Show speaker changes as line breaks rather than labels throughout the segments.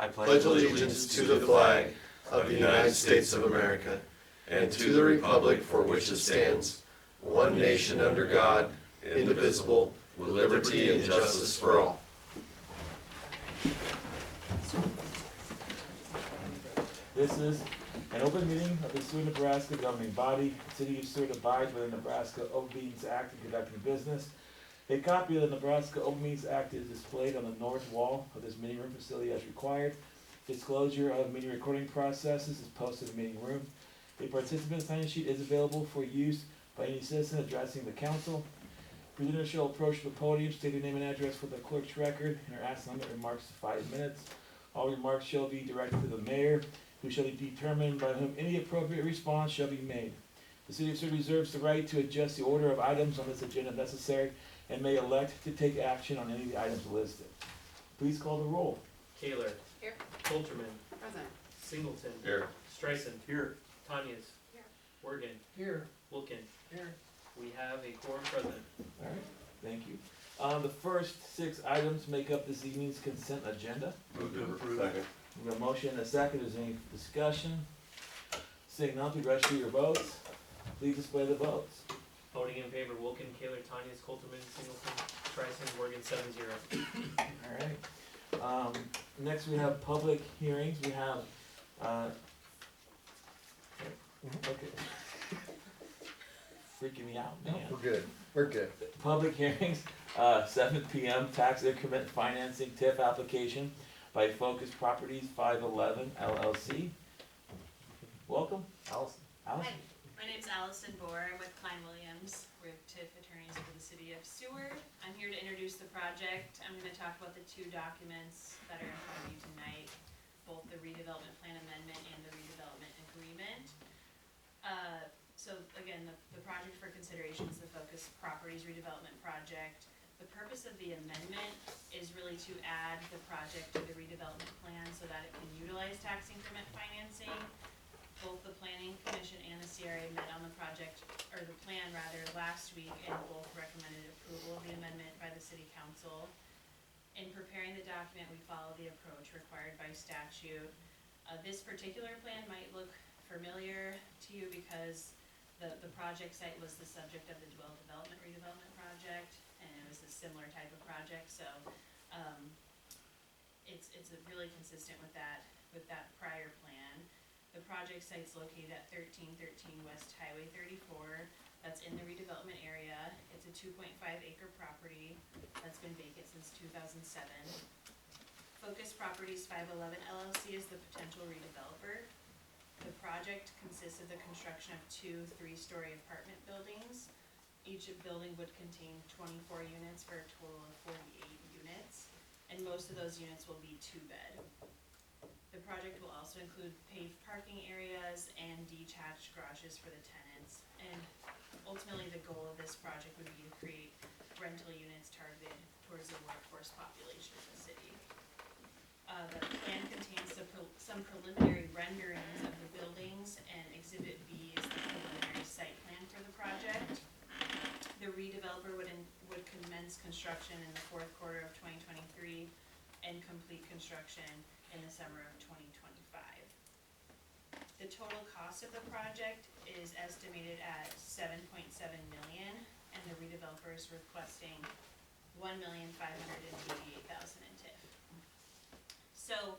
I pledge allegiance to the flag of the United States of America and to the republic for which it stands, one nation under God, indivisible, with liberty and justice for all.
This is an open meeting of the Seward, Nebraska governing body. The City of Seward abides by the Nebraska Open Meetings Act in conducting business. A copy of the Nebraska Open Meetings Act is displayed on the north wall of this meeting room facility as required. Disclosure of meeting recording processes is posted in the meeting room. A participant sign-in sheet is available for use by any citizen addressing the council. Presenters shall approach the podium, state their name and address for the clerk's record, and are asked to limit remarks to 5 minutes. All remarks shall be directed to the mayor, who shall be determined by whom any appropriate response shall be made. The City of Seward reserves the right to adjust the order of items on this agenda if necessary, and may elect to take action on any of the items listed. Please call the roll.
Kaler.
Here.
Coulterman.
Present.
Singleton.
Here.
Streisand.
Here.
Tanyas.
Here.
Wergen.
Here.
Wilkin.
Here.
We have a quorum present.
All right, thank you. The first 6 items make up this evening's consent agenda.
Move to approve. Second.
We have a motion and a second. Is there any discussion? Seeing none, please register your votes. Please display the votes.
Voting in favor, Wilkin, Kaler, Tanyas, Coulterman, Singleton, Streisand, Wergen, 7-0.
All right. Next we have public hearings. We have, okay. Freaking me out, man.
We're good.
Public hearings, 7 p.m. tax increment financing TIF application by Focus Properties 511 LLC. Welcome,
Allison.
Allison.
Hi, my name's Allison Bohr. I'm with Klein Williams. We're TIF attorneys for the City of Seward. I'm here to introduce the project. I'm going to talk about the 2 documents that are in front of you tonight, both the redevelopment plan amendment and the redevelopment agreement. So again, the project for consideration is the Focus Properties redevelopment project. The purpose of the amendment is really to add the project to the redevelopment plan so that it can utilize tax increment financing. Both the Planning Commission and the CRA met on the project, or the plan rather, last week, and both recommended approval of the amendment by the City Council. In preparing the document, we follow the approach required by statute. This particular plan might look familiar to you because the project site was the subject of the Dwell Development Redevelopment Project, and it was a similar type of project, so it's really consistent with that prior plan. The project site's located at 1313 West Highway 34. That's in the redevelopment area. It's a 2.5-acre property that's been vacant since 2007. Focus Properties 511 LLC is the potential redeveloper. The project consists of the construction of 2 3-story apartment buildings. Each building would contain 24 units for a total of 48 units, and most of those units will be 2-bed. The project will also include paved parking areas and detached garages for the tenants. And ultimately, the goal of this project would be to create rental units targeted towards the workforce population of the city. The plan contains some preliminary renderings of the buildings, and Exhibit B is the preliminary site plan for the project. The redeveloper would commence construction in the 4th quarter of 2023 and complete construction in the summer of 2025. The total cost of the project is estimated at $7.7 million, and the redeveloper is requesting $1,588,000 in TIF. So,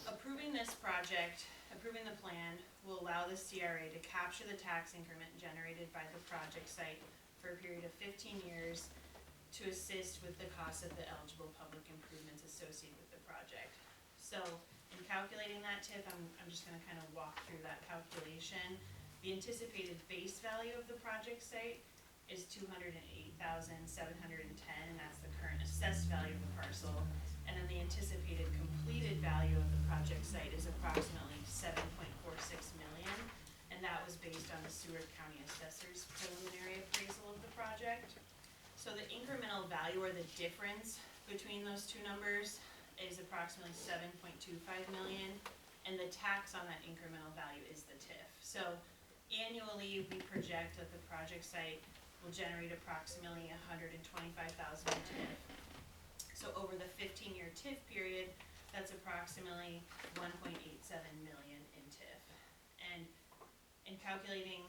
approving this project, approving the plan, will allow the CRA to capture the tax increment generated by the project site for a period of 15 years to assist with the cost of the eligible public improvements associated with the project. So, in calculating that TIF, I'm just going to kind of walk through that calculation. The anticipated base value of the project site is $208,710, and that's the current assessed value of the parcel. And then the anticipated completed value of the project site is approximately $7.46 million, and that was based on the Seward County Assessor's preliminary appraisal of the project. So the incremental value, or the difference between those 2 numbers, is approximately $7.25 million, and the tax on that incremental value is the TIF. So annually, we project that the project site will generate approximately $125,000 in TIF. So over the 15-year TIF period, that's approximately 1.87 million in TIF. And in calculating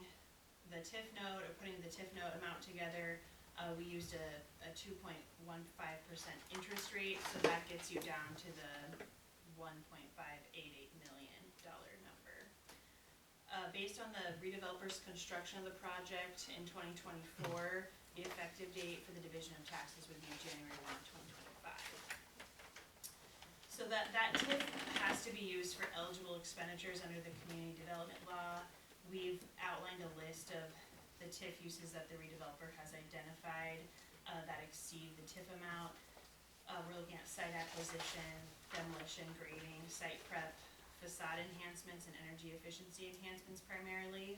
the TIF note, or putting the TIF note amount together, we used a 2.15% interest rate, so that gets you down to the $1.588 million number. Based on the redeveloper's construction of the project in 2024, the effective date for the division of taxes would be January 1, 2025. So that TIF has to be used for eligible expenditures under the community development law. We've outlined a list of the TIF uses that the redeveloper has identified that exceed the TIF amount. We're looking at site acquisition, demolition, grading, site prep, facade enhancements, and energy efficiency enhancements primarily.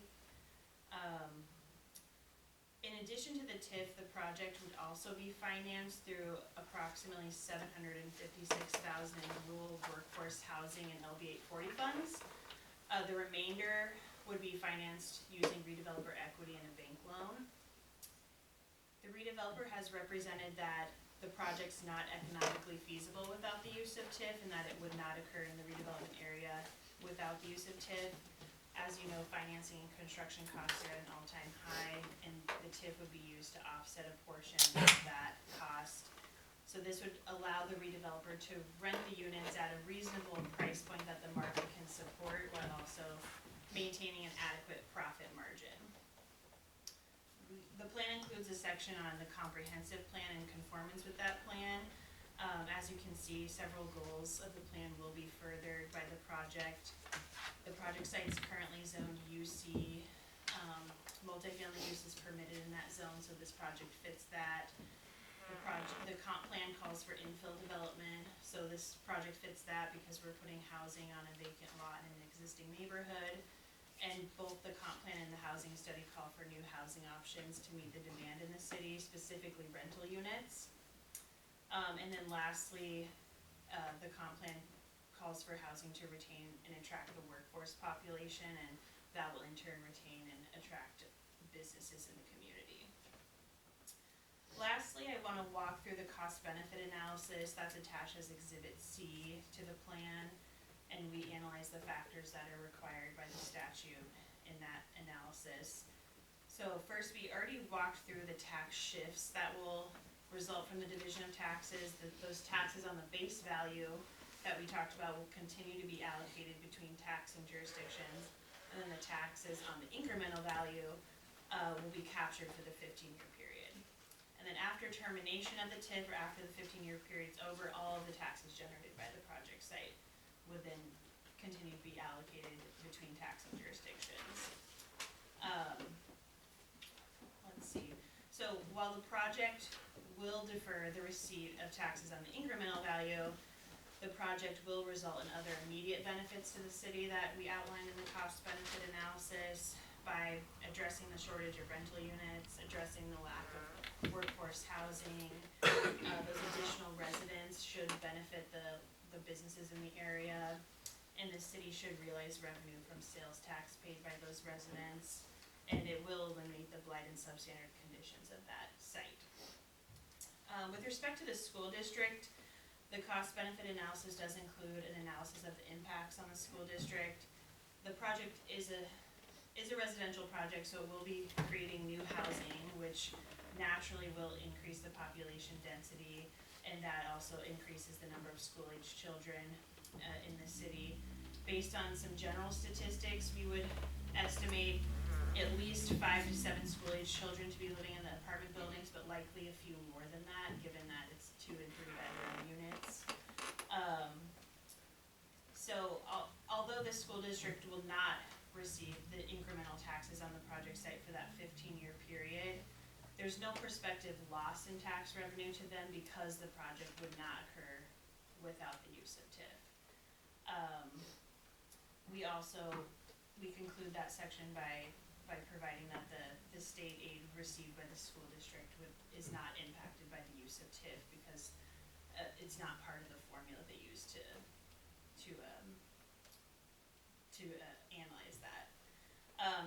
In addition to the TIF, the project would also be financed through approximately $756,000 in rural workforce housing and LB 840 funds. The remainder would be financed using redeveloper equity and a bank loan. The redeveloper has represented that the project's not economically feasible without the use of TIF, and that it would not occur in the redevelopment area without the use of TIF. As you know, financing and construction costs are at an all-time high, and the TIF would be used to offset a portion of that cost. So this would allow the redeveloper to rent the units at a reasonable price point that the market can support, while also maintaining an adequate profit margin. The plan includes a section on the comprehensive plan and conformance with that plan. As you can see, several goals of the plan will be furthered by the project. The project site is currently zoned UC. Multifamily use is permitted in that zone, so this project fits that. The comp plan calls for infill development, so this project fits that because we're putting housing on a vacant lot in an existing neighborhood. And both the comp plan and the housing study call for new housing options to meet the demand in the city, specifically rental units. And then lastly, the comp plan calls for housing to retain and attract the workforce population, and that will in turn retain and attract businesses in the community. Lastly, I want to walk through the cost-benefit analysis that's attached as Exhibit C to the plan, and we analyze the factors that are required by the statute in that analysis. So first, we already walked through the tax shifts that will result from the division of taxes. Those taxes on the base value that we talked about will continue to be allocated between taxing jurisdictions, and then the taxes on the incremental value will be captured for the 15-year period. And then after termination of the TIF, or after the 15-year period is over, all of the taxes generated by the project site would then continue to be allocated between taxing jurisdictions. Let's see. So while the project will defer the receipt of taxes on the incremental value, the project will result in other immediate benefits to the city that we outlined in the cost-benefit analysis by addressing the shortage of rental units, addressing the lack of workforce housing. Those additional residents should benefit the businesses in the area, and the city should realize revenue from sales tax paid by those residents, and it will eliminate the blight and substandard conditions of that site. With respect to the school district, the cost-benefit analysis does include an analysis of the impacts on the school district. The project is a residential project, so it will be creating new housing, which naturally will increase the population density, and that also increases the number of school-aged children in the city. Based on some general statistics, we would estimate at least 5 to 7 school-aged children to be living in the apartment buildings, but likely a few more than that, given that it's 2 and 3 bedroom units. So although the school district will not receive the incremental taxes on the project site for that 15-year period, there's no prospective loss in tax revenue to them because the project would not occur without the use of TIF. We conclude that section by providing that the state aid received by the school district is not impacted by the use of TIF because it's not part of the formula they use to analyze that.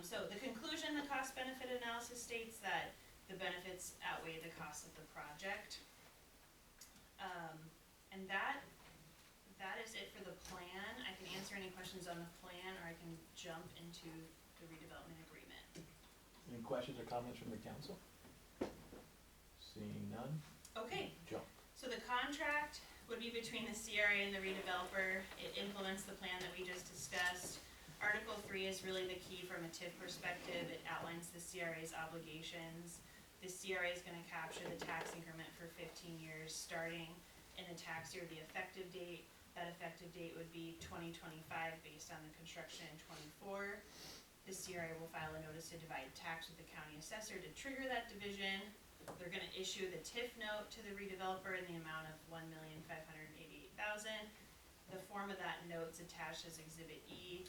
So the conclusion, the cost-benefit analysis states that the benefits outweigh the cost of the project. And that is answer any questions on the plan, or I can jump into the redevelopment agreement.
Any questions or comments from the council? Seeing none,
Okay,
jump.
so the contract would be between the CRA and the redeveloper. It implements the plan that we just discussed. Article 3 is really the key from a TIF perspective. It outlines the CRA's obligations. The CRA is going to capture the tax increment for 15 years, starting in the tax year, the effective date. That effective date would be 2025 based on the construction in 24. The CRA will file a notice to divide tax with the county assessor to trigger that division. They're going to issue the TIF note to the redeveloper in the amount of $1,588,000. The form of that note's attached as Exhibit E.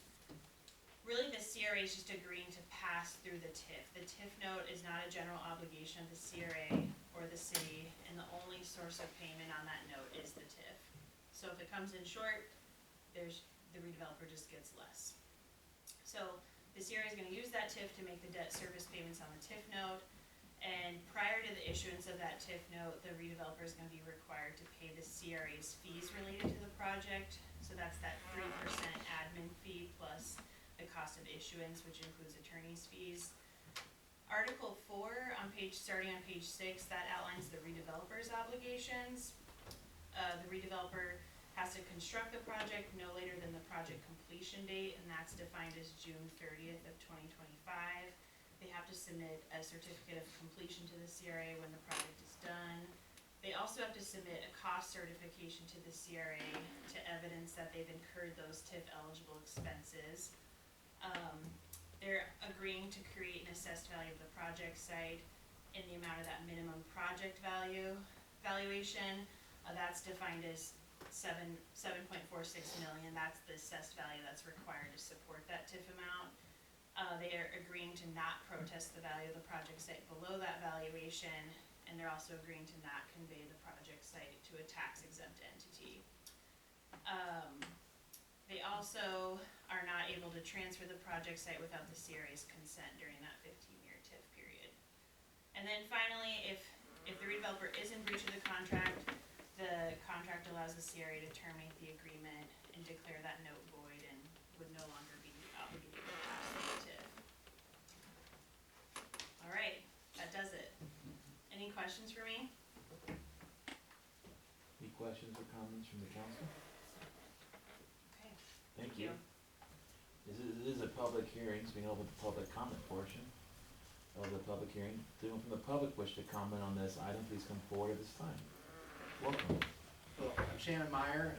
Really, the CRA is just agreeing to pass through the TIF. The TIF note is not a general obligation of the CRA or the city, and the only source of payment on that note is the TIF. So if it comes in short, the redeveloper just gets less. So the CRA is going to use that TIF to make the debt service payments on the TIF note, and prior to the issuance of that TIF note, the redeveloper is going to be required to pay the CRA's fees related to the project. So that's that 3% admin fee plus the cost of issuance, which includes attorney's fees. Article 4, starting on page 6, that outlines the redeveloper's obligations. The redeveloper has to construct the project no later than the project completion date, and that's defined as June 30th of 2025. They have to submit a certificate of completion to the CRA when the project is done. They also have to submit a cost certification to the CRA to evidence that they've incurred those TIF eligible expenses. They're agreeing to create an assessed value of the project site in the amount of that minimum project valuation. That's defined as $7.46 million. That's the assessed value that's required to support that TIF amount. They are agreeing to not protest the value of the project site below that valuation, and they're also agreeing to not convey the project site to a tax-exempt entity. They also are not able to transfer the project site without the CRA's consent during that 15-year TIF period. And then finally, if the redeveloper is in breach of the contract allows the CRA to terminate the agreement and declare that note void and would no longer be obligated to pass through the TIF. All right, that does it. Any questions for me?
Any questions or comments from the council?
Okay.
Thank you. This is a public hearing, so we open the public comment portion of the public hearing. Does anyone from the public wish to comment on this item? Please come forward at this time. Welcome.
Well, I'm Shannon Meyer.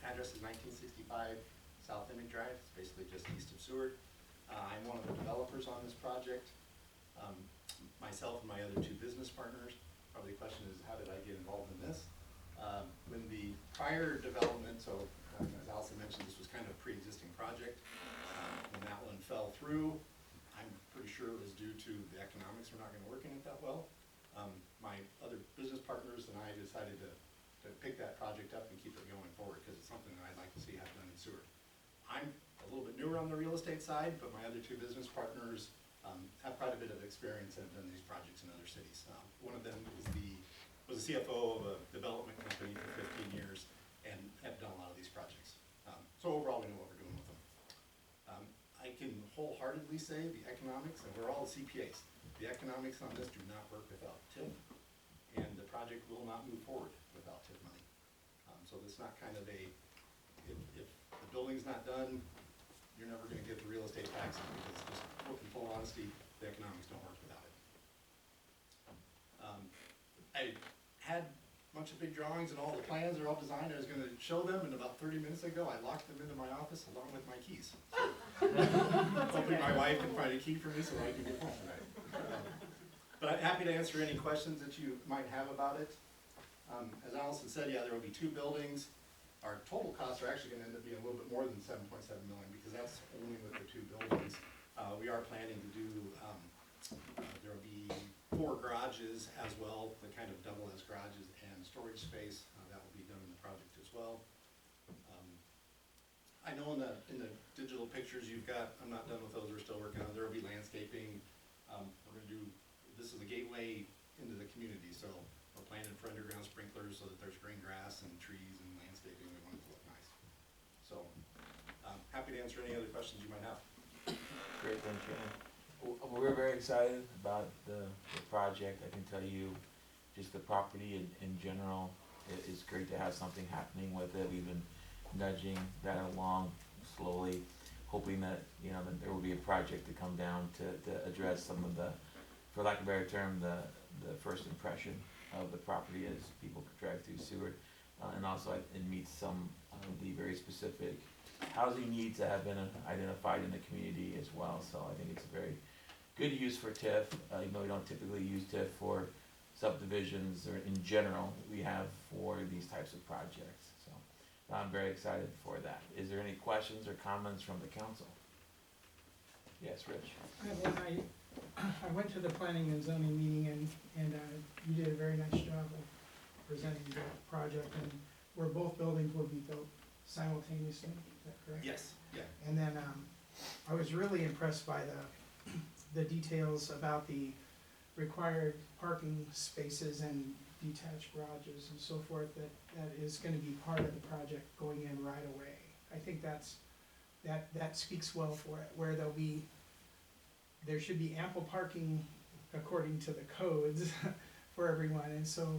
Address is 1965 South Emmett Drive. It's basically just east of Seward. I'm one of the developers on this project. Myself and my other two business partners. Probably the question is, how did I get involved in this? When the prior development, so as Allison mentioned, this was kind of a pre-existing project. When that one fell through, I'm pretty sure it was due to the economics were not going to work in it that well. My other business partners and I decided to pick that project up and keep it going forward because it's something that I'd like to see happen in Seward. I'm a little bit newer on the real estate side, but my other two business partners have quite a bit of experience and have done these projects in other cities. One of them was the CFO of a development company for 15 years and have done a lot of these projects. So overall, we know what we're doing with them. I can wholeheartedly say the economics, and we're all CPAs, the economics on this do not work without TIF, and the project will not move forward without TIF money. So it's not kind of if the building's not done, you're never going to get the real estate taxes because just in full honesty, the economics don't work without it. I had a bunch of big drawings and all the plans are all designed. I was going to show them, and about 30 minutes ago, I locked them into my office along with my keys. Hopefully my wife can find a key for me so I can get home tonight. But I'm happy to answer any questions that you might have about it. As Allison said, yeah, there will be two buildings. Our total costs are actually going to end up being a little bit more than $7.7 million because that's only with the two buildings. We are planning to do, there will be 4 garages as well, that kind of double as garages and storage space. That will be done in the project as well. I know in the digital pictures you've got, I'm not done with those, we're still working on, there will be landscaping. We're going to do, this is a gateway into the community, so we're planning for underground sprinklers so that there's green grass and trees and landscaping. We want it to look nice. So answer any other questions you might have.
Great, thank you. We're very excited about the project. I can tell you, just the property in general, it's great to have something happening with it. We've been nudging that along slowly, hoping that, you know, that there will be a project to come down to address some of the, for lack of a better term, the first impression of the property as people drive through Seward. And also it meets some of the very specific housing needs that have been identified in the community as well. So I think it's a very good use for TIF, even though we don't typically use TIF for subdivisions or in general, we have for these types of projects. So I'm very excited for that. Is there any questions or comments from the council? Yes, Rich?
I went to the planning and zoning meeting and you did a very nice job of presenting the project, and where both buildings will be built simultaneously, is that correct?
Yes, yeah.
And then, I was really impressed by the details about the required parking spaces and detached garages and so forth, that is gonna be part of the project going in right away. I think that speaks well for it, where there should be ample parking according to the codes for everyone, and so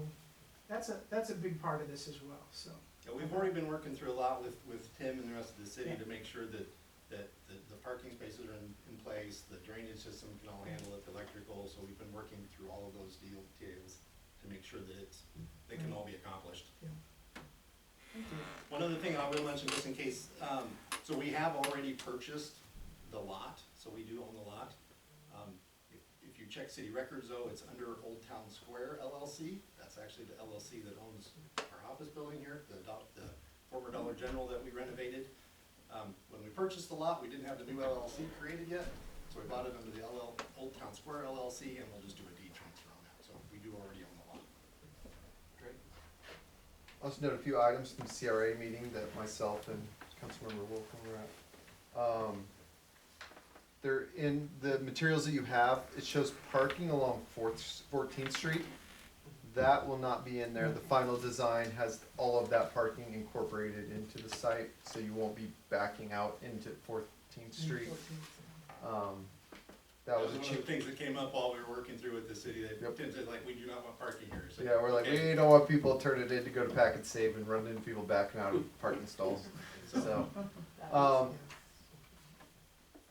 that's a big part of this as well, so.
Yeah, we've already been working through a lot with Tim and the rest of the city
Yeah.
to make sure that the parking spaces are in place, the drainage system can all handle it, the electrical, so we've been working through all of those details to make sure that they can all be accomplished.
Thank you.
One other thing I will mention, just in case, so we have already purchased the lot, so we do own the lot. If you check city records though, it's under Old Town Square LLC. That's actually the LLC that owns our office building here, the former Dollar General that we renovated. When we purchased the lot, we didn't have the new LLC created yet, so we bought it under the Old Town Square LLC, and we'll just do a deed transfer on that, so we do already own the lot.
Great.
I'll just note a few items from the CRA meeting that myself and Councilmember Wilson were at. They're in the materials that you have, it shows parking along 14th Street. That will not be in there. The final design has all of that parking incorporated into the site, so you won't be backing out into 14th Street. That was
one of the things that came up while we were working through with the city, they said like, we do not want parking here. So,
yeah, we're like,
okay.
we don't want people to turn it in to go to Pack and Save and run into people backing out of parking stalls. So,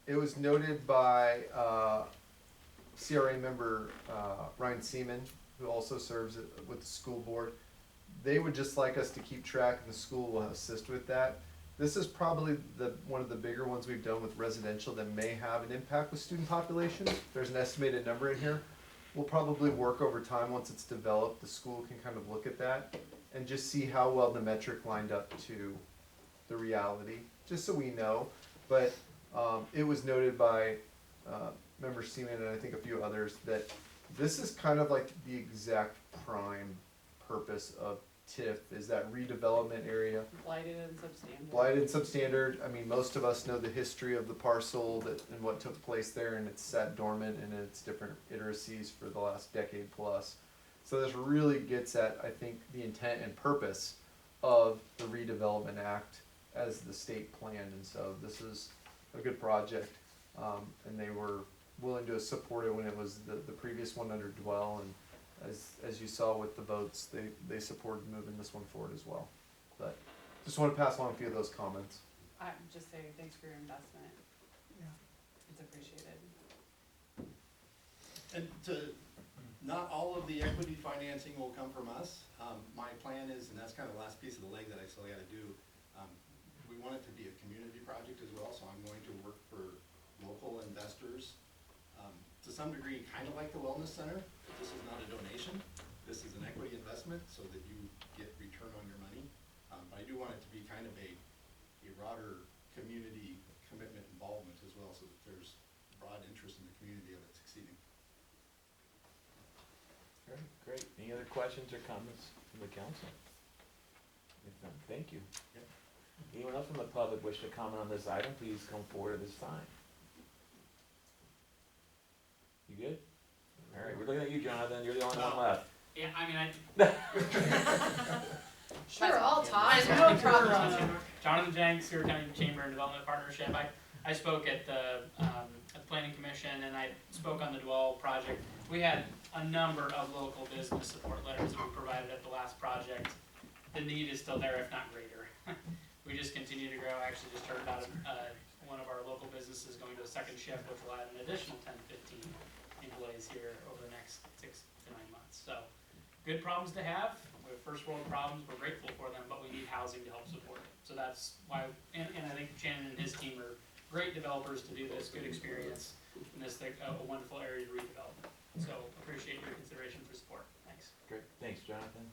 it was noted by CRA member Ryan Seaman, who also serves with the school board. They would just like us to keep track, and the school will assist with that. This is probably one of the bigger ones we've done with residential that may have an impact with student population. There's an estimated number in here. We'll probably work over time once it's developed. The school can kind of look at that and just see how well the metric lined up to the reality, just so we know. But it was noted by member Seaman and I think a few others that this is kind of like the exact prime purpose of TIF, is that redevelopment area.
Blighted and substandard.
Blighted and substandard. I mean, most of us know the history of the parcel and what took place there, and it's sat dormant in its different iteracies for the last decade plus. So this really gets at, I think, the intent and purpose of the Redevelopment Act as the state plan, and so this is a good project. And they were willing to support it when it was the previous one under Dwell, and as you saw with the votes, they supported moving this one forward as well. But just want to pass along a few of those comments.
I'm just saying thanks for your investment.
Yeah.
It's appreciated.
And not all of the equity financing will come from us. My plan is, and that's kind of the last piece of the leg that I still gotta do, we want it to be a community project as well, so I'm going to work for local investors. To some degree, kind of like the wellness center, this is not a donation, this is an equity investment so that you get return on your money. But I do want it to be kind of a broader community commitment involvement as well, so that there's broad interest in the community of it succeeding.
Great. Any other questions or comments from the council? If not, thank you.
Yep.
Anyone else from the public wish to comment on this item, please come forward at this time. You good? All right, we're looking at you, Jonathan. You're the only one left.
Yeah, I mean,
Sure, I'll talk.
no problem.
Jonathan Jenks, Seward County Chamber and Development Partnership. I spoke at the Planning Commission and I spoke on the Dwell project. We had a number of local business support letters that we provided at the last project. The need is still there, if not greater. We just continue to grow. I actually just heard about one of our local businesses going to a second shift, which will add an additional 10 to 15 employees here over the next 6 to 9 months. So, good problems to have. We have first world problems. We're grateful for them, but we need housing to help support it. So that's why, and I think Shannon and his team are great developers to do this. Good experience in this a wonderful area to redevelop. So appreciate your consideration for support. Thanks.
Great, thanks, Jonathan.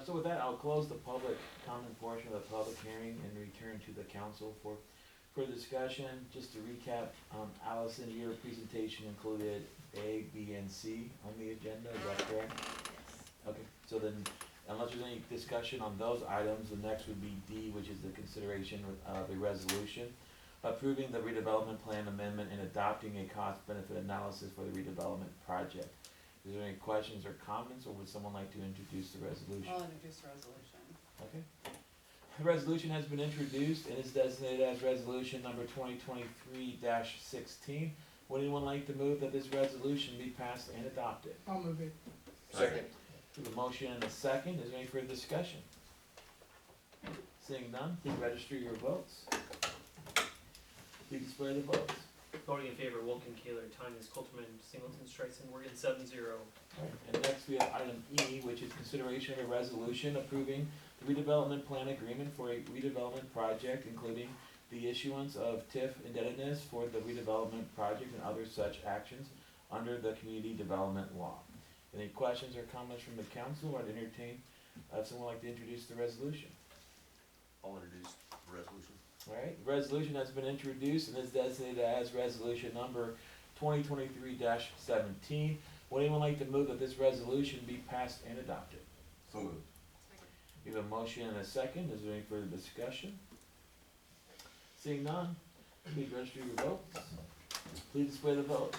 So with that, I'll close the public comment portion of the public hearing and return to the council for discussion. Just to recap, Allison, your presentation included A, B, and C on the agenda, is that correct? Okay, so then, unless there's any discussion on those items, the next would be D, which is the consideration of a resolution approving the redevelopment plan amendment and adopting a cost-benefit analysis for the redevelopment project. Is there any questions or comments, or would someone like to introduce the resolution?
I'll introduce the resolution.
Okay. The resolution has been introduced and is designated as resolution number 2023-16. Would anyone like to move that this resolution be passed and adopted?
I'll move it.
Second.
We have a motion and a second. Is there any further discussion? Seeing none, please register your votes. Please display the votes.
Voting in favor, Wilken, Kaler, Tanya, Colterman, Singleton, Streisand, Morgan, 7-0.
Alright, and next we have item E, which is consideration of a resolution approving the redevelopment plan agreement for a redevelopment project, including the issuance of TIF indebtedness for the redevelopment project and other such actions under the community development law. Any questions or comments from the council? I'd entertain, someone like to introduce the resolution.
I'll introduce the resolution.
Alright, the resolution has been introduced and is designated as resolution number 2023-17. Would anyone like to move that this resolution be passed and adopted?
So moved.
We have a motion and a second. Is there any further discussion? Seeing none, please register your votes. Please display the votes.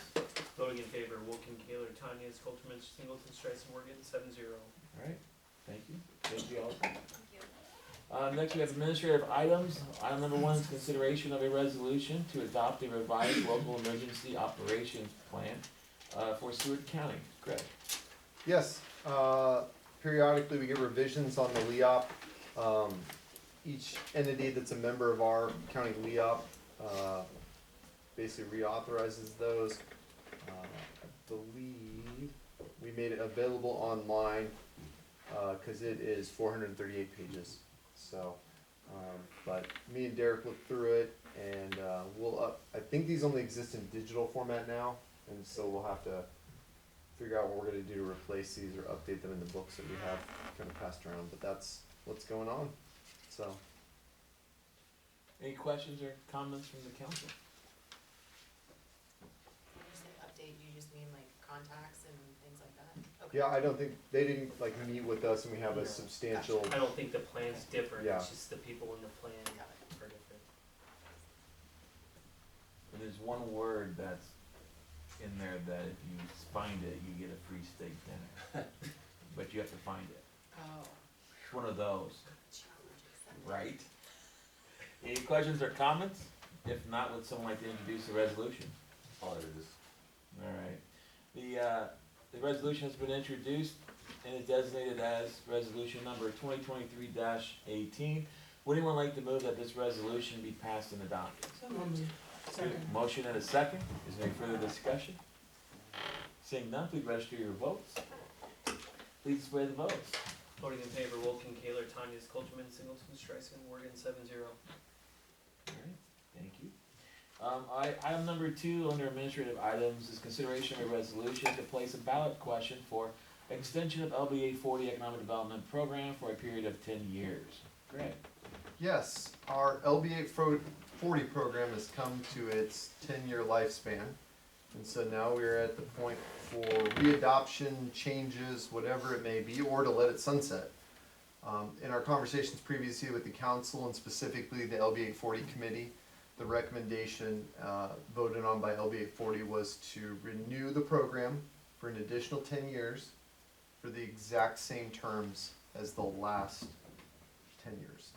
Voting in favor, Wilken, Kaler, Tanya, Colterman, Singleton, Streisand, Morgan, 7-0.
Alright, thank you. Thank you all.
Thank you.
Next we have administrative items. Item number 1 is consideration of a resolution to adopt a revised local emergency operations plan for Seward County. Greg.
Yes, periodically we get revisions on the LEOP. Each entity that's a member of our county LEOP basically reauthorizes those. I believe we made it available online because it is 438 pages. So, but me and Derek looked through it and I think these only exist in digital format now, and so we'll have to figure out what we're gonna do to replace these or update them in the books that we have kind of passed around, but that's what's going on, so.
Any questions or comments from the council?
When you say update, you just mean like contacts and things like that? Okay.
Yeah, I don't think, they didn't like meet with us and we have a substantial,
I don't think the plan's different,
Yeah.
it's just the people in the plan
Got it.
are different.
And there's one word that's in there that if you find it, you get a free steak dinner. But you have to find it.
Oh.
It's one of those, right? Any questions or comments? If not, would someone like to introduce the resolution?
I'll introduce.
Alright. The resolution has been introduced and is designated as resolution number 2023-18. Would anyone like to move that this resolution be passed and adopted?
So
I'll
moved.
move. Second.
Motion and a second. Is there any further discussion? Seeing none, please register your votes. Please display the votes.
Voting in favor, Wilken, Kaler, Tanya, Colterman, Singleton, Streisand, Morgan, 7-0.
Alright, thank you. Item number 2 under administrative items is consideration of a resolution to place a ballot question for extension of LBA 40 Economic Development Program for a period of 10 years. Greg.
yes, our LBA 40 program has come to its 10-year lifespan. And so now we're at the point for readoption, changes, whatever it may be, or to let it sunset. In our conversations previously with the council and specifically the LBA 40 committee, the recommendation voted on by LBA 40 was to renew the program for an additional 10 years for the exact same terms as the last 10 years.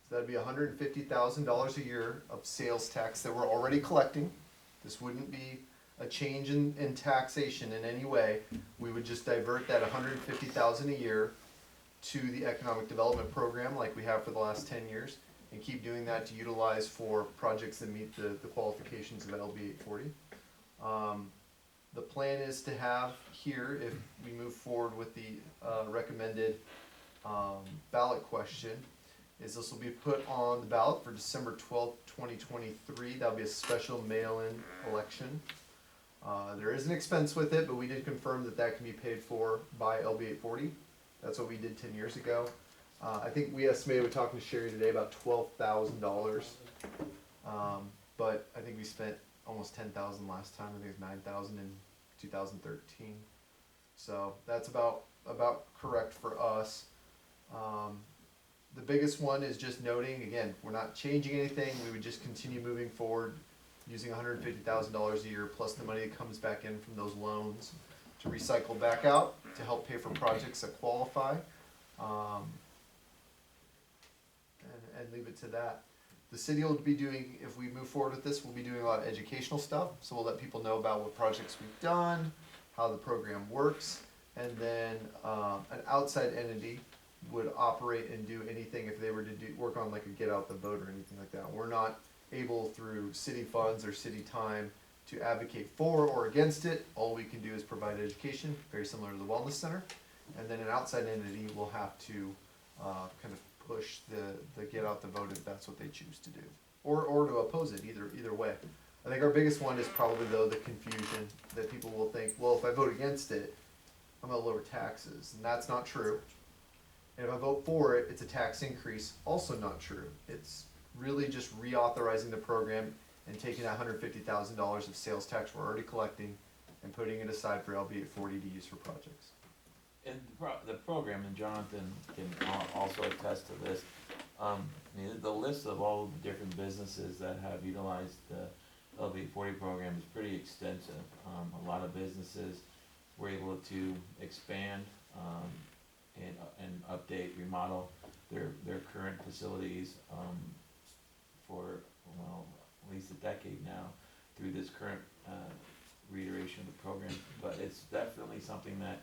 So that'd be $150,000 a year of sales tax that we're already collecting. This wouldn't be a change in taxation in any way. We would just divert that $150,000 a year to the economic development program like we have for the last 10 years and keep doing that to utilize for projects that meet the qualifications of LB 840. The plan is to have here, if we move forward with the recommended ballot question, is this will be put on the ballot for December 12th, 2023. That'll be a special mail-in election. There is an expense with it, but we did confirm that that can be paid for by LB 840. That's what we did 10 years ago. I think we estimated, we're talking to Sherry today, about $12,000. But I think we spent almost $10,000 last time. I think it was $9,000 in 2013. So that's about correct for us. The biggest one is just noting, again, we're not changing anything. We would just continue moving forward using $150,000 a year plus the money that comes back in from those loans to recycle back out to help pay for projects that qualify. And leave it to that. The city will be doing, if we move forward with this, we'll be doing a lot of educational stuff. So we'll let people know about what projects we've done, how the program works, and then an outside entity would operate and do anything if they were to work on like a get out the vote or anything like that. We're not able through city funds or city time to advocate for or against it. All we can do is provide education, very similar to the wellness center. And then an outside entity will have to kind of push the get out the vote if that's what they choose to do, or to oppose it, either way. I think our biggest one is probably though the confusion that people will think, well, if I vote against it, I'm gonna lower taxes, and that's not true. And if I vote for it, it's a tax increase, also not true. It's really just reauthorizing the program and taking that $150,000 of sales tax we're already collecting and putting it aside for LB 840 to use for projects.
And the program, and Jonathan can also attest to this, the list of all the different businesses that have utilized the LB 40 program is pretty extensive. A lot of businesses were able to expand and update, remodel their current facilities for, well, at least a decade now through this current reiteration of the program. But it's definitely something that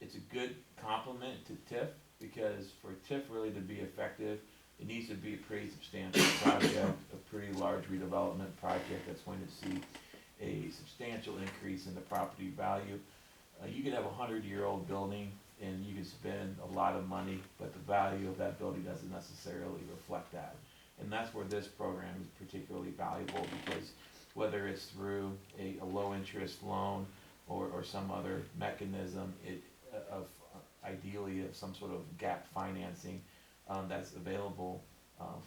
it's a good complement to TIF, because for TIF really to be effective, it needs to be a pretty substantial project, a pretty large redevelopment project that's going to see a substantial increase in the property value. You could have a 100-year-old building and you can spend a lot of money, but the value of that building doesn't necessarily reflect that. And that's where this program is particularly valuable, because whether it's through a low interest loan or some other mechanism ideally of some sort of gap financing that's available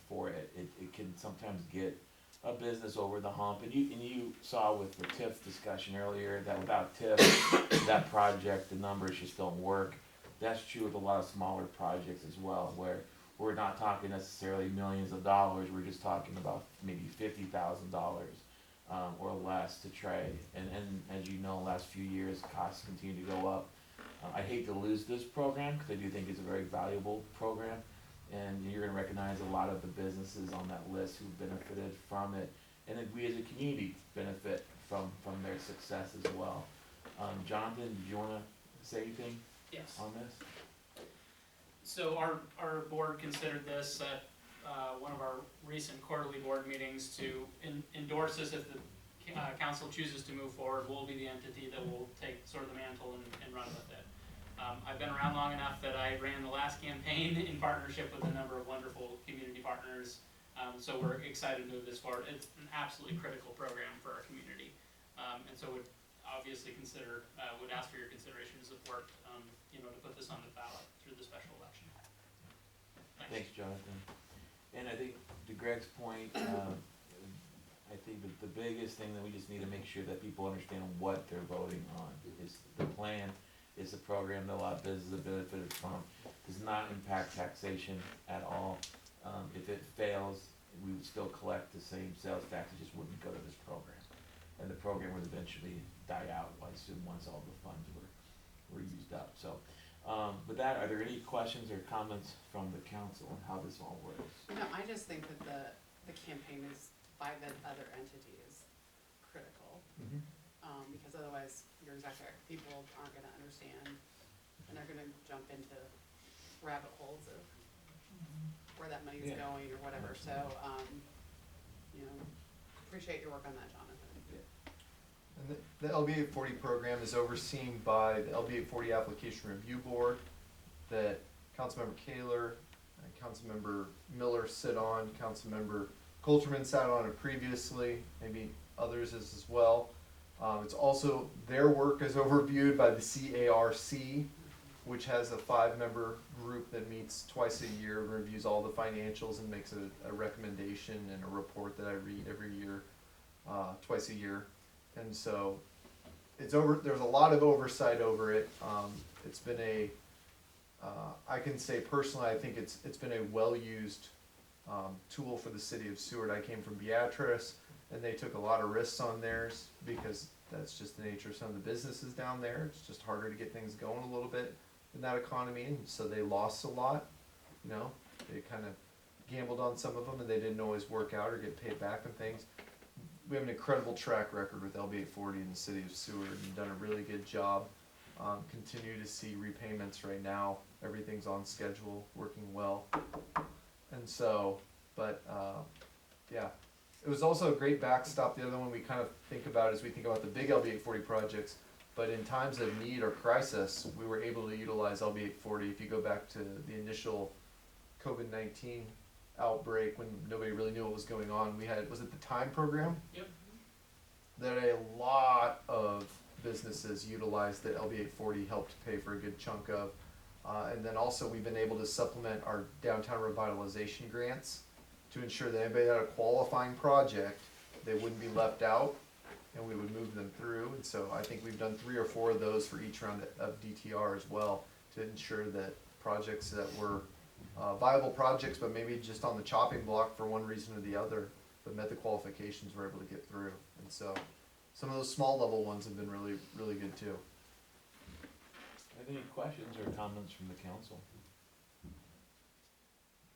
for it, it can sometimes get a business over the hump. And you saw with the TIF discussion earlier that without TIF, that project, the numbers just don't work. That's true with a lot of smaller projects as well, where we're not talking necessarily millions of dollars. We're just talking about maybe $50,000 or less to try. And as you know, last few years, costs continue to go up. I hate to lose this program because I do think it's a very valuable program, and you're going to recognize a lot of the businesses on that list who've benefited from it, and then we as a community benefit from their success as well. Jonathan, do you want to say anything
Yes.
on this?
So our board considered this at one of our recent quarterly board meetings to endorse this. If the council chooses to move forward, we'll be the entity that will take sort of the mantle and run with it. I've been around long enough that I ran the last campaign in partnership with a number of wonderful community partners. So we're excited to move this forward. It's an absolutely critical program for our community. And so would obviously would ask for your consideration and support, to put this on the ballot through the special election.
Thanks, Jonathan. And I think to Greg's point, I think that the biggest thing that we just need to make sure that people understand what they're voting on is the plan. It's a program that a lot of businesses have benefited from. Does not impact taxation at all. If it fails, we would still collect the same sales tax. It just wouldn't go to this program, and the program would eventually die out, I assume, once all the funds were used up. So With that, are there any questions or comments from the council on how this all works?
No, I just think that the campaign is by the other entity is critical, because otherwise, you're exactly right, people aren't gonna understand, and they're gonna jump into rabbit holes of where that money's
Yeah.
going or whatever, so, you know, appreciate your work on that, Jonathan.
And the LB 840 program is overseen by the LB 840 Application Review Board that Councilmember Kaler and Councilmember Miller sit on. Councilmember Coulterman sat on it previously, maybe others as well. It's also, their work is overviewed by the CARC, which has a 5-member group that meets twice a year, reviews all the financials and makes a recommendation and a report that I read every year, twice a year. And so there's a lot of oversight over it. It's been I can say personally, I think it's been a well-used tool for the city of Seward. I came from Beatrice, and they took a lot of risks on theirs because that's just the nature of some of the businesses down there. It's just harder to get things going a little bit in that economy, and so they lost a lot. You know, they kind of gambled on some of them, and they didn't always work out or get paid back and things. We have an incredible track record with LB 840 in the city of Seward and done a really good job. Continue to see repayments right now. Everything's on schedule, working well. And so, but yeah, it was also a great backstop. The other one we kind of think about is we think about the big LB 840 projects, but in times of need or crisis, we were able to utilize LB 840. If you go back to the initial COVID-19 outbreak when nobody really knew what was going on, we had, was it the TIME program?
Yep.
That a lot of businesses utilized that LB 840 helped pay for a good chunk of. And then also we've been able to supplement our downtown revitalization grants to ensure that anybody that had a qualifying project, they wouldn't be left out and we would move them through. And so I think we've done 3 or 4 of those for each round of DTR as well to ensure that projects that were viable projects, but maybe just on the chopping block for one reason or the other, but met the qualifications, we're able to get through. And so some of those small level ones have been really, really good too.
Have any questions or comments from the council?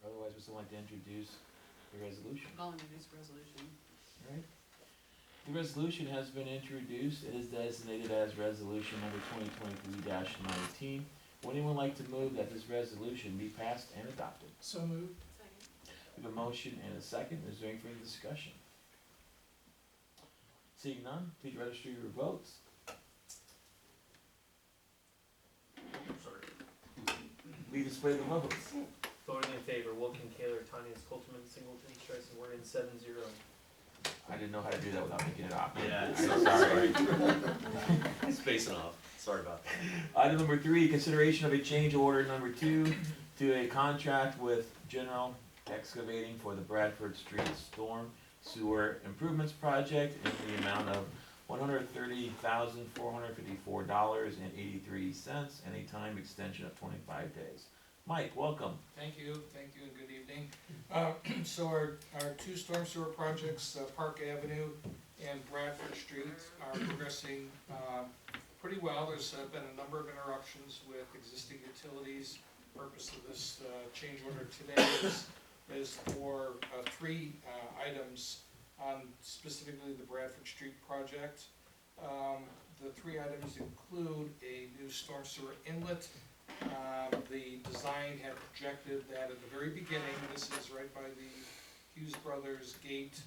Otherwise, would someone like to introduce the resolution?
I'll introduce the resolution.
Alright. The resolution has been introduced. It is designated as resolution number 2023-19. Would anyone like to move that this resolution be passed and adopted?
So moved.
We have a motion and a second. Is there any further discussion? Seeing none, please register your votes. Please display the votes.
Voting in favor, Wilkin, Kaler, Tanya, Coulterman, Singleton, Streisand, Morgan, 7-0.
I didn't know how to do that without making it up.
Yeah,
I'm sorry.
Spacing off. Sorry about that.
Item number 3, consideration of a change order number 2 to a contract with General Excavating for the Bradford Street Storm Sewer Improvements Project in the amount of $130,454.83 and a time extension of 25 days. Mike, welcome.
Thank you, and good evening. So our 2 storm sewer projects, Park Avenue and Bradford Street, are progressing pretty well. There's been a number of interruptions with existing utilities. Purpose of this change order today is for 3 items on specifically the Bradford Street project. The 3 items include a new storm sewer inlet. The design had projected that at the very beginning, this is right by the Hughes Brothers gate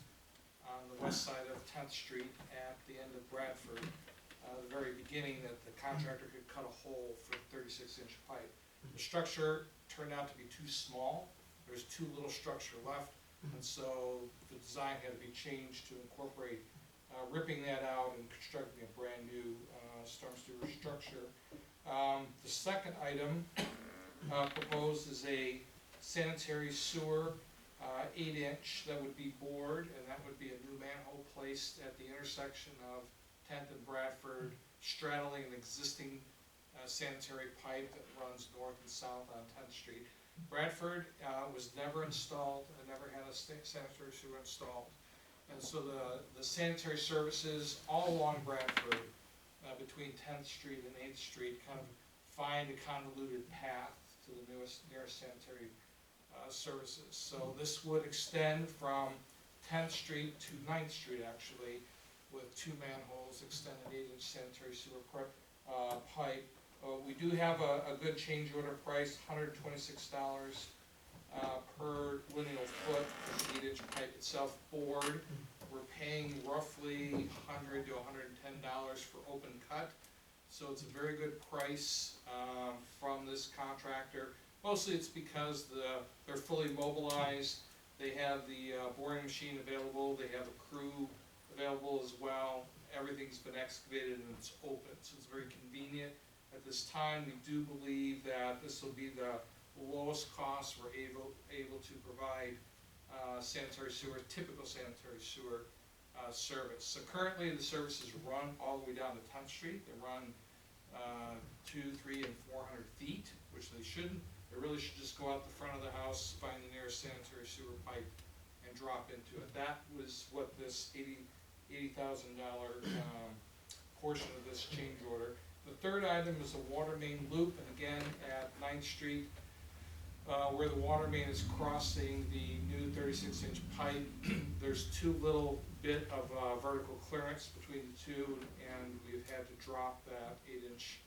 on the west side of 10th Street at the end of Bradford, the very beginning, that the contractor could cut a hole for 36-inch pipe. The structure turned out to be too small. There's too little structure left, and so the design had to be changed to incorporate ripping that out and constructing a brand new storm sewer structure. The second item proposed is a sanitary sewer 8-inch that would be bored, and that would be a new manhole placed at the intersection of 10th and Bradford, straddling an existing sanitary pipe that runs north and south on 10th Street. Bradford was never installed, never had a sanitary sewer installed. And so the sanitary services all along Bradford, between 10th Street and 8th Street, kind of find a convoluted path to the nearest sanitary services. So this would extend from 10th Street to 9th Street actually, with 2 manholes, extended 8-inch sanitary sewer pipe. We do have a good change order price, $126 per lineal foot for the 8-inch pipe itself bored. We're paying roughly $100 to $110 for open cut. So it's a very good price from this contractor. Mostly it's because they're fully mobilized. They have the boring machine available. They have a crew available as well. Everything's been excavated and it's open, so it's very convenient. At this time, we do believe that this will be the lowest cost we're able to provide sanitary sewer, typical sanitary sewer service. So currently the services run all the way down to 10th Street. They run 200, 300, and 400 feet, which they shouldn't. They really should just go out the front of the house, find the nearest sanitary sewer pipe, and drop into it. That was what this $80,000 portion of this change order. The third item is a water main loop, and again at 9th Street, where the water main is crossing the new 36-inch pipe. There's too little bit of vertical clearance between the two, and we've had to drop that 8-inch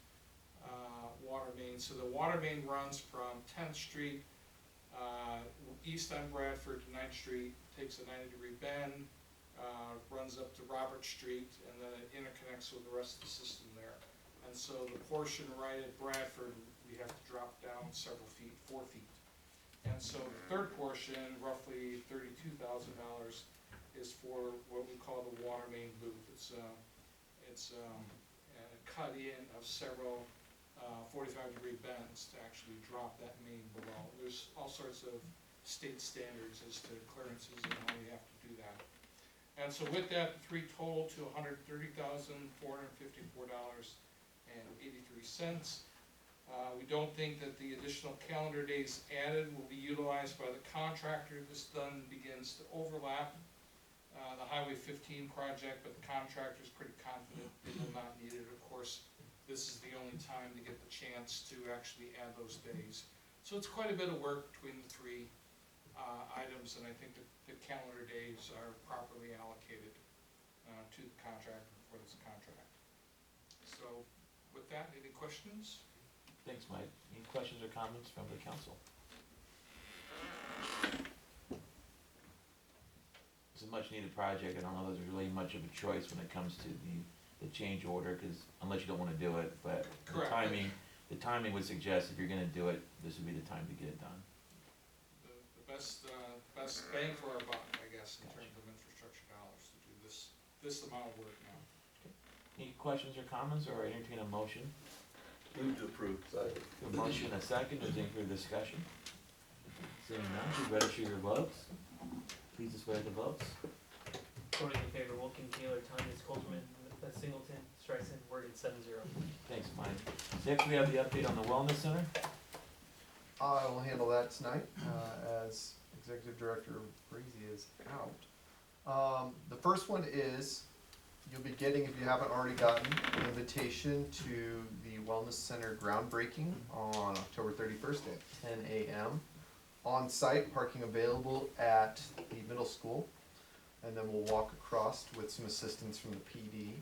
water main. So the water main runs from 10th Street east on Bradford to 9th Street, takes a 90-degree bend, runs up to Robert Street, and then it interconnects with the rest of the system there. And so the portion right at Bradford, we have to drop down several feet, 4 feet. And so the third portion, roughly $32,000, is for what we call the water main loop. It's a cut in of several 45-degree bends to actually drop that main below. There's all sorts of state standards as to clearances and how you have to do that. And so with that, the three total to $130,454.83. We don't think that the additional calendar days added will be utilized by the contractor. This then begins to overlap the Highway 15 project, but the contractor is pretty confident they will not need it. Of course, this is the only time to get the chance to actually add those days. So it's quite a bit of work between the three items, and I think that the calendar days are properly allocated to the contractor for this contract. So with that, any questions?
Thanks, Mike. Any questions or comments from the council? It's a much needed project. I don't know if there's really much of a choice when it comes to the change order, because unless you don't want to do it, but
Correct.
the timing would suggest if you're gonna do it, this would be the time to get it done.
The best bang for our buck, I guess, in terms of infrastructure dollars to do this amount of work now.
Any questions or comments, or entertain a motion?
Move to approve. Second.
A motion and a second, is there any further discussion? Seeing none, please register your votes. Please display the votes.
Voting in favor, Wilken, Taylor, Tanya, Coltman, Singleton, Streisand, Morgan, 7-0.
Thanks, Mike. Next, we have the update on the Wellness Center.
I will handle that tonight, as Executive Director Breezy is out. The first one is, you'll be getting, if you haven't already gotten, an invitation to the Wellness Center groundbreaking on October 31st at 10 a.m. On-site, parking available at the middle school, and then we'll walk across with some assistance from the PD.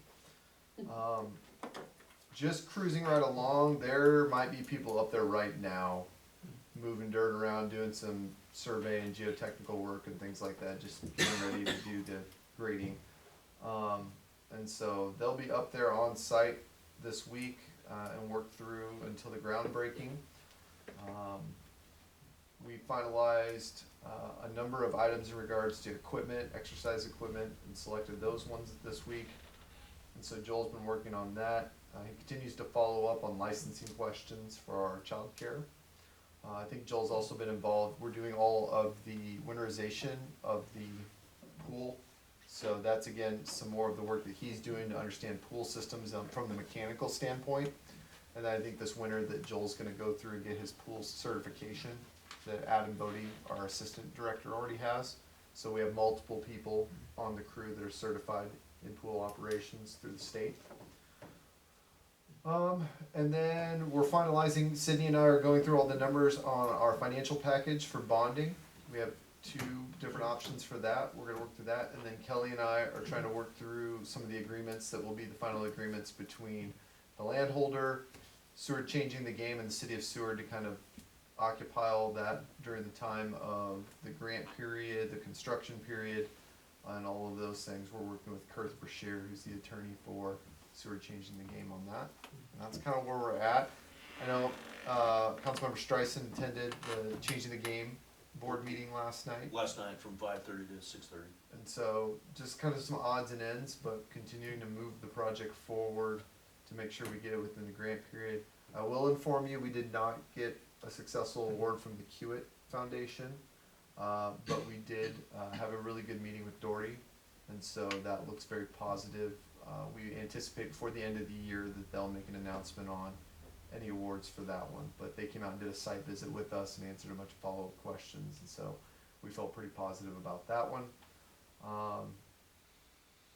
Just cruising right along, there might be people up there right now moving dirt around, doing some survey and geotechnical work and things like that, just getting ready to do the grading. And so they'll be up there on site this week and work through until the groundbreaking. We finalized a number of items in regards to equipment, exercise equipment, and selected those ones this week. And so Joel's been working on that. He continues to follow up on licensing questions for our childcare. I think Joel's also been involved. We're doing all of the winterization of the pool. So that's, again, some more of the work that he's doing to understand pool systems from the mechanical standpoint. And then I think this winter that Joel's gonna go through and get his pool certification that Adam Bodie, our assistant director, already has. So we have multiple people on the crew that are certified in pool operations through the state. And then we're finalizing, Sydney and I are going through all the numbers on our financial package for bonding. We have 2 different options for that. We're gonna work through that. And then Kelly and I are trying to work through some of the agreements that will be the final agreements between the landholder, Seward changing the game, and the city of Seward to kind of occupy all that during the time of the grant period, the construction period, and all of those things. We're working with Kurth Brashear, who's the attorney for Seward changing the game on that. And that's kind of where we're at. I know Councilmember Streisand attended the changing the game board meeting last night.
Last night from 5:30 to 6:30.
And so just kind of some odds and ends, but continuing to move the project forward to make sure we get it within the grant period. I will inform you, we did not get a successful award from the Hewitt Foundation, but we did have a really good meeting with Doherty, and so that looks very positive. We anticipate before the end of the year that they'll make an announcement on any awards for that one, but they came out and did a site visit with us and answered a bunch of follow-up questions, and so we felt pretty positive about that one.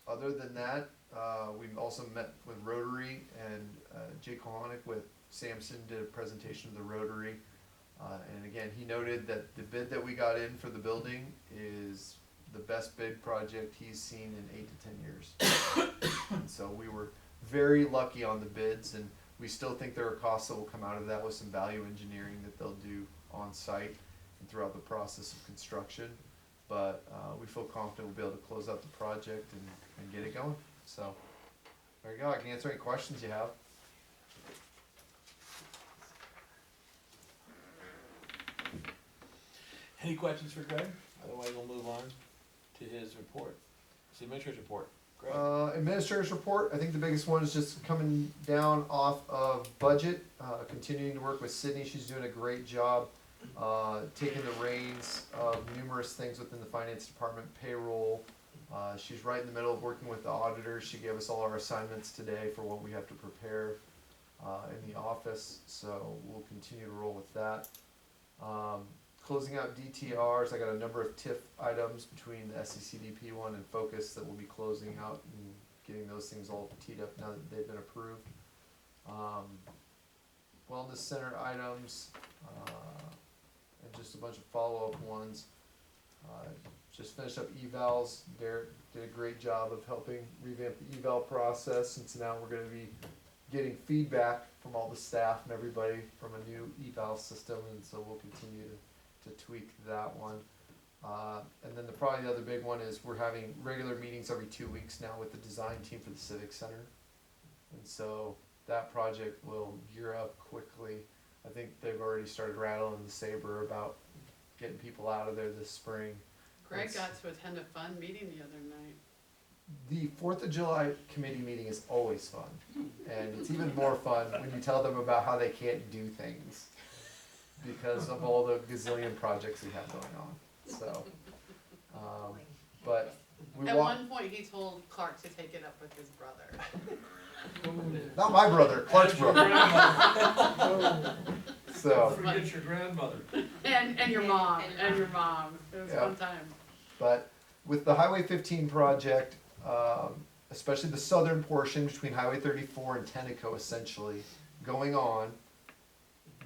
Other than that, we also met with Rotary, and Jake Kohanic with Sampson did a presentation of the Rotary, and again, he noted that the bid that we got in for the building is the best bid project he's seen in 8 to 10 years. And so we were very lucky on the bids, and we still think there are costs that will come out of that with some value engineering that they'll do on site and throughout the process of construction. But we feel confident we'll be able to close out the project and get it going. So there you go. I can answer any questions you have.
Any questions for Greg? Otherwise, we'll move on to his report. It's the administrator's report. Greg?
Administrator's report, I think the biggest one is just coming down off of budget, continuing to work with Sydney. She's doing a great job taking the reins of numerous things within the finance department, payroll. She's right in the middle of working with the auditors. She gave us all our assignments today for what we have to prepare in the office, so we'll continue to roll with that. Closing out DTRs, I got a number of TIF items between the SCCDP one and Focus that we'll be closing out and getting those things all teed up now that they've been approved. Wellness center items, and just a bunch of follow-up ones. Just finished up evals. Derek did a great job of helping revamp the eval process, and so now we're going to be getting feedback from all the staff and everybody from a new eval system, and so we'll continue to tweak that one. And then probably the other big one is we're having regular meetings every 2 weeks now with the design team for the Civic Center. And so that project will gear up quickly. I think they've already started rattling the saber about getting people out of there this spring.
Greg got to attend a fun meeting the other night.
The 4th of July committee meeting is always fun. And it's even more fun when you tell them about how they can't do things because of all the gazillion projects we have going on. So, but we
At
want,
one point, he told Clark to take it up with his brother.
not my brother, Clark's brother. So,
Forget your grandmother.
And your mom, and your mom. It was a
Yeah.
fun time.
but with the Highway 15 project, especially the southern portion between Highway 34 and Tenneco essentially going on,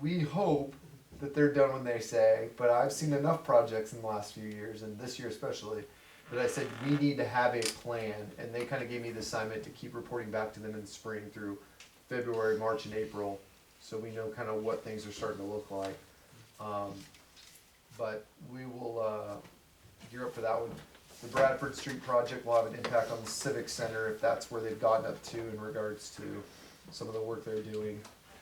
we hope that they're done when they say, but I've seen enough projects in the last few years, and this year especially, that I said we need to have a plan, and they kind of gave me the assignment to keep reporting back to them in the spring through February, March, and April, so we know kind of what things are starting to look like. But we will gear up for that one. The Bradford Street project will have an impact on the Civic Center if that's where they've gotten up to in regards to some of the work they're doing.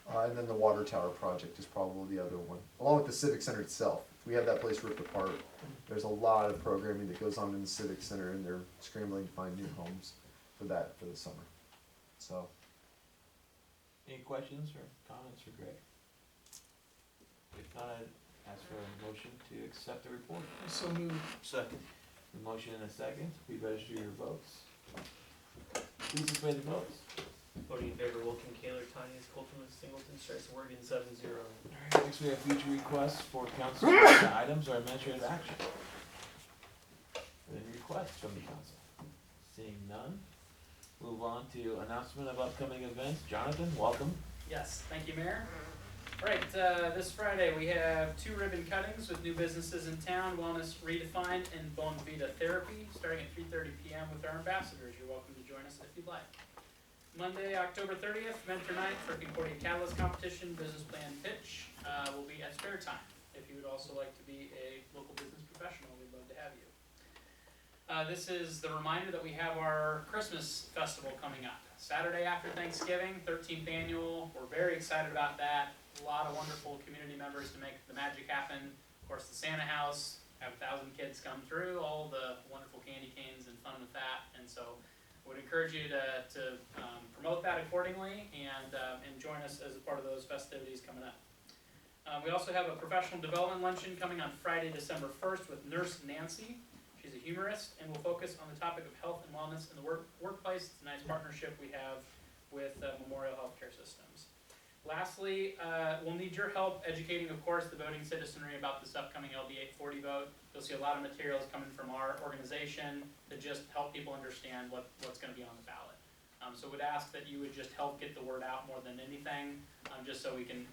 And then the water tower project is probably the other one, along with the Civic Center itself. If we have that place ripped apart, there's a lot of programming that goes on in the Civic Center, and they're scrambling to find new homes for that for the summer. So,
Any questions or comments for Greg? If not, I'd ask for a motion to accept the report.
So moved.
Second.
A motion and a second. Please register your votes. Please display the votes.
Voting in favor, Wilkin, Kaler, Tanya, Colton, Singleton, Strice, Morgan, 7-0.
Alright, next we have future requests for council agenda items or administrative action. Any requests from the council? Seeing none, Move on to announcement of upcoming events. Jonathan, welcome.
Yes, thank you, Mayor. All right, this Friday, we have 2 ribbon cuttings with new businesses in town, Wellness Redefined and Bone Vita Therapy, starting at 3:30 p.m. with our ambassadors. You're welcome to join us if you'd like. Monday, October 30th, Mentor Night for Concordia Catalyst Competition, business plan pitch, will be at Spare Time. If you would also like to be a local business professional, we'd love to have you. This is the reminder that we have our Christmas festival coming up. Saturday after Thanksgiving, 13th annual. We're very excited about that. A lot of wonderful community members to make the magic happen. Of course, the Santa House, have 1,000 kids come through, all the wonderful candy canes and fun with that. And so I would encourage you to promote that accordingly and join us as a part of those festivities coming up. We also have a professional development luncheon coming on Friday, December 1st with Nurse Nancy. She's a humorist and will focus on the topic of health and wellness in the workplace. It's a nice partnership we have with Memorial Healthcare Systems. Lastly, we'll need your help educating, of course, the voting citizenry about this upcoming LD 840 vote. You'll see a lot of materials coming from our organization to just help people understand what's going to be on the ballot. So would ask that you would just help get the word out more than anything, just so we can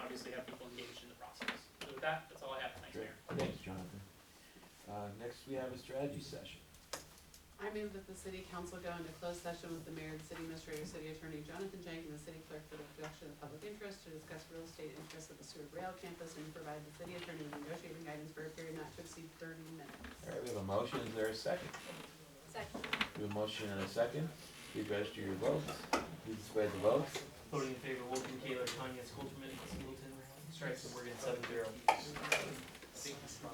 obviously have people engaged in the process. So with that, that's all I have. Thanks,
Great.
Mayor.
Thanks, Jonathan. Next we have a strategy session.
I move that the city council go into closed session with the mayor, the city administrator, city attorney Jonathan Jenk, and the city clerk for the production of public interest to discuss real estate interests at the Seward Rail campus and provide the city attorney with negotiating guidance for a period not to exceed 30 minutes.
All right, we have a motion. Is there a second?
Second.
We have a motion and a second. Please register your votes. Please display the votes.
Voting in favor, Wilken, Kaler, Tanya, Colterman, Singleton, strikes and Morgan 7-0.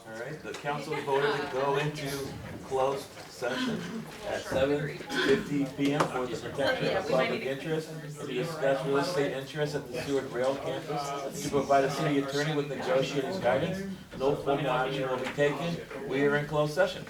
All right, the council voted to go into closed session at 7:50 p.m. for the protection of public interest to discuss real estate interests at the Seward Rail campus, to provide a city attorney with negotiating guidance. No formal action will be taken. We are in closed session.